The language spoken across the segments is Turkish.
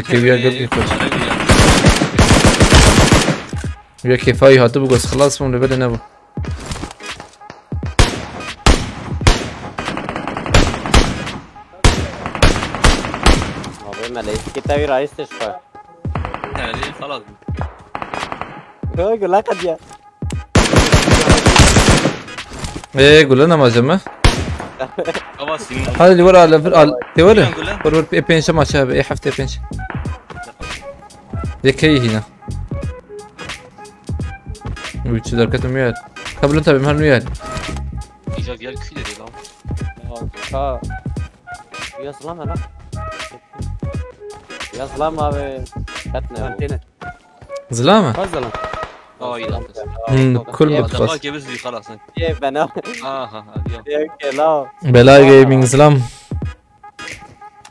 تكويا قبل يخش ويا كفاية هاتبو بس خلاص من بدنا نبو ما لقيت كتابي عايز تشفى يعني خلاص يقول لك قد يا ايه قول لنا ما جمع خلاص هذا اللي ورا على توري ورا بينش ما شاب ايه حفتي بينش ذكي هنا وش دركتهم وياك قبل انت بمهن وياك ايجاد يا كفيله دي ها يا سلام لا يا سلام abi katne زلامة فضلا كل ده بس جبز لي خلاص ايه بنا ها يا لا بلا جيمنج زلام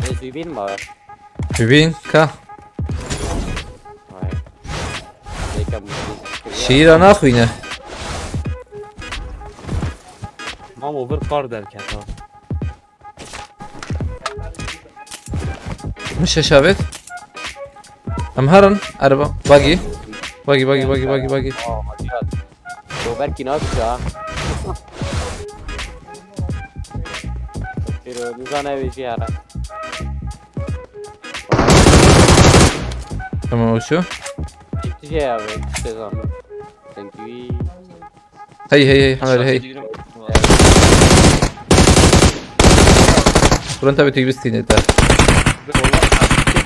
ايش بيبين ما ببين كا هيك شير انا اخوينا ما مو بالقار derken ha مش شابت امهرن اربع باقي باقي باقي باقي باقي باقي तो belki ne yapacağım? फिर निशाना भी जी आ रहा تمام وشو gitti şey abi işte zaman sanki هي حمل هي ورنت بتيجي بستين انت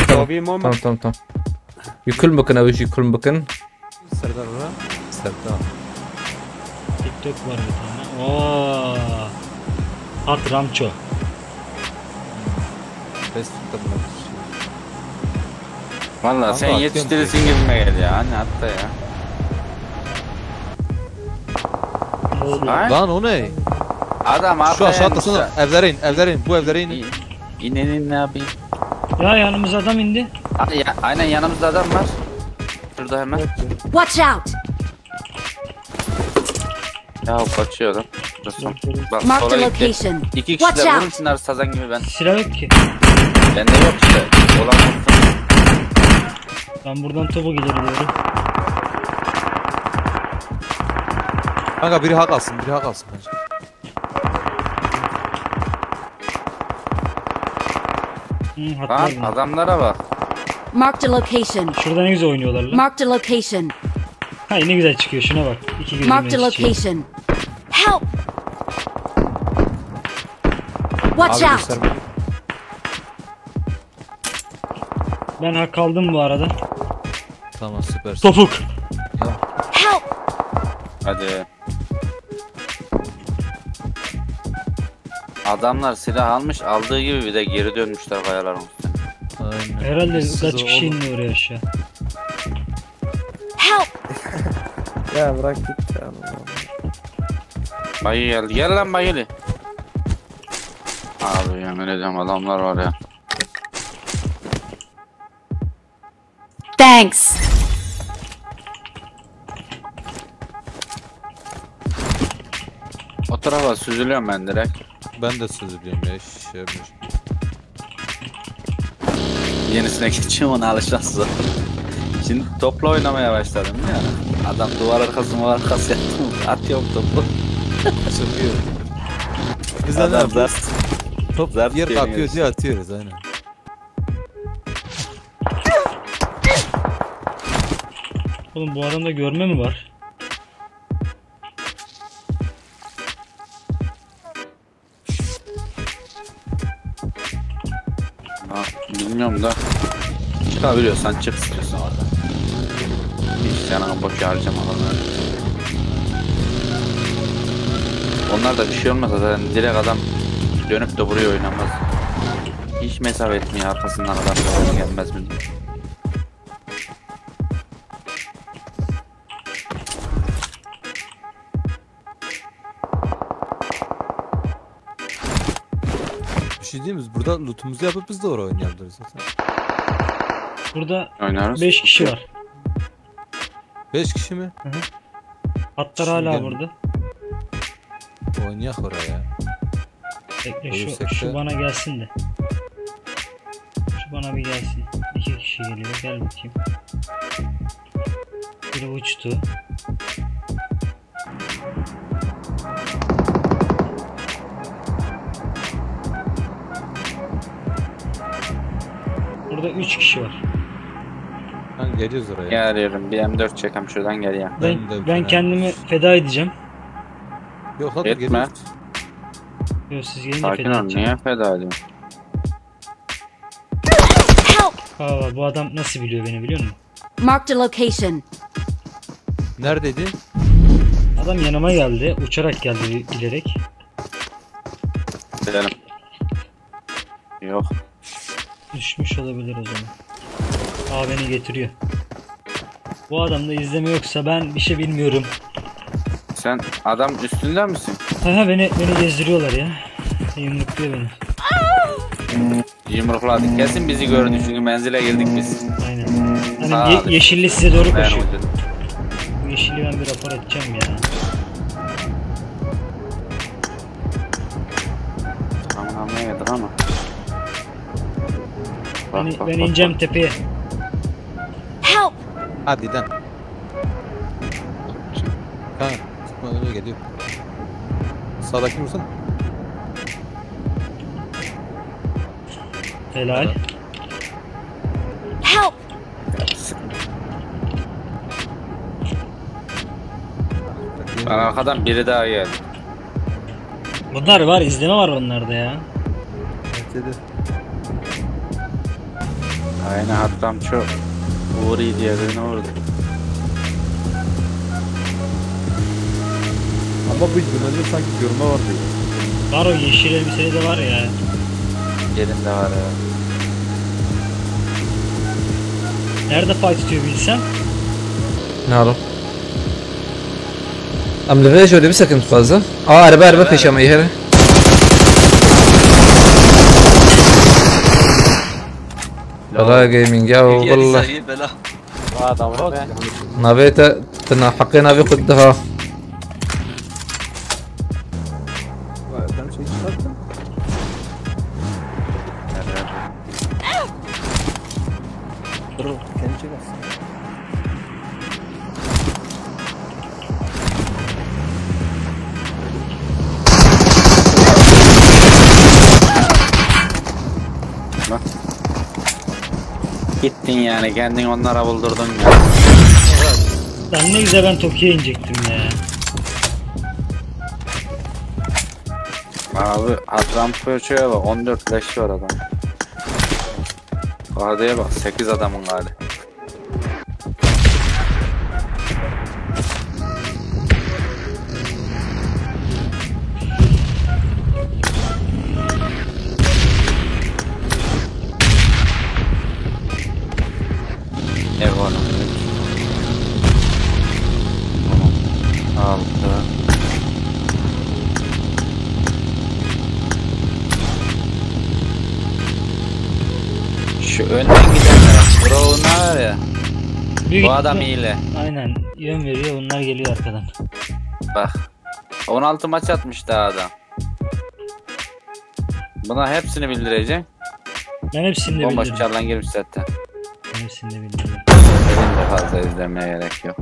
تمام يكل مكان او شيء كل مكان Serdar var. سردار TikTok var bir tane. Oo. At Ramço. Facebook'ta bunlar. Valla sen atıyorum yetiştirirsin gibime geldi ya. Anne hatta ya. Ay, Lan o ne? adam Şu hatta aşağı atlasana. Evlere in. Bu evlere in. İnenin ne yapayım? Ya yanımıza adam indi. Aynen yanımızda adam var. Şurada hemen. Watch out! Ya kaçıyor adam. Bak Mark the sola gitti. location. İki Watch kişiler out! vurmuşlar sazan gibi ben. Silah yok ki. Bende yok işte. Olan vursun. Ben buradan topu gidebiliyorum. Kanka biri hak alsın bence. Hatta Lan adamlara bak. Mark the location. şurada ne güzel oynuyorlar lan. Mark the location. Hay ne güzel çıkıyor şuna bak. İki gözüm Mark the yaşıyor. location. Help! Watch Abi out! gösterme. Ben hak aldım bu arada. Tamam süpersin. Topuk. Help! Hadi. Adamlar silah almış aldığı gibi bir de geri dönmüşler kayaların üstüne. Aynen. Herhalde Siz kaç de kişi oğlum. indi oraya aşağı. Help! ya bırak git ya. Bayı geldi. Gel lan bayılı. Abi yemin ediyorum adamlar var ya. Thanks! O tarafa süzülüyorum ben direkt. Ben de süzülüyorum ya. Şey yapmış. Yenisine geçiyorum ona alışması zor. Şimdi topla oynamaya başladım ya. Adam duvar arkası yaptım. Atıyorum topu. Çıkıyor. Biz de ne Adam yapıyoruz? zart. Top zart yer geliyor. kalkıyor diye atıyoruz aynen. Oğlum bu adamda görme mi var? Ha, bilmiyorum da. Çıkabiliyorsan çık istiyorsan orada. Hiç canına boşa harcamadan. Onlar da bir şey olmaz zaten direkt adam dönüp de buraya oynamaz. Hiç mesafe etmiyor arkasından adam da gelmez mi? Bir şey değil mi? Biz burada lootumuzu yapıp biz de oraya oynayabiliriz zaten. Burada Oynarız. 5 kişi var. 5 kişi mi? Atlar Şimdi hala gelme. burada. Oynayak oraya. Bekle Ölürsek şu de- bana gelsin de. Şu bana bir gelsin. 2 kişi geliyor. Gel bakayım. Biri uçtu. Burada 3 kişi var. Ben geliyoruz oraya. Geliyorum bir M4 çekeyim şuradan gel ya. Ben kendimi feda edeceğim. Yok hadi Etme. geliyoruz. Yok siz gelince Sakin feda ol edeceğim. niye feda ediyorsun? Help! Bu adam nasıl biliyor beni biliyor musun? Marked a location. Neredeydi? Adam yanıma geldi. Uçarak geldi bilerek. Gidelim. Yok. Düşmüş olabilir o zaman. Beni getiriyor. Bu adamda izleme yoksa ben bir şey bilmiyorum. Sen adam üstünden misin? Beni gezdiriyorlar ya. Yumrukluyor beni. Yumrukladı. Kesin bizi gördü çünkü menzile girdik biz. Aynen. Sağ Hani ol. yeşilli size doğru Ben koşuyor. uydum. Bu yeşilli ben bir rapor edeceğim ya. Aman anlayamadık ama. Bak, bak, Ben bak, ineceğim bak. tepeye. Help! Hadi lan. Ha, sıkma öyle geliyor. Sağdaki vursun. Helal. Help! Ben arkadan biri daha geldi. Bunlar var, izleme var onlarda ya. Bence de. Aynen hatam çok. Uğur'u diye birine vurdu. Ama bu dümenli sanki görme vardı. Var o yeşil elbiseli de var ya. Yerinde var ya. Nerede fight tutuyor bilsem. نعرف ام لغايه شو اللي بسكن فازه araba peşe ama yere والله جيمنج يا والله İyi bela. Bu adamı be. نبيت حقنا بقدها Ben şey çıkarttım. Dur, kendi çekersin. Gittin yani kendin onlara buldurdun ya. Ben ne güzel ben Tokyo'ya inecektim ya. Abi Atram Pöçe'ye bak 14 leş var adam. Kadeye bak 8 adamın hali. Ev var. 6. Şu önden gidenler. Brown var ya. Büyük Bu adam ihtimal- iyile. Aynen yön veriyor onlar geliyor arkadan. Bak. 16 maç atmış daha adam. Buna hepsini bildireceğim. Ben hepsini de Bomba bildirdim. çarlan girmiş zaten. Ben hepsini de bildirdim. Benim de fazla izlemeye gerek yok.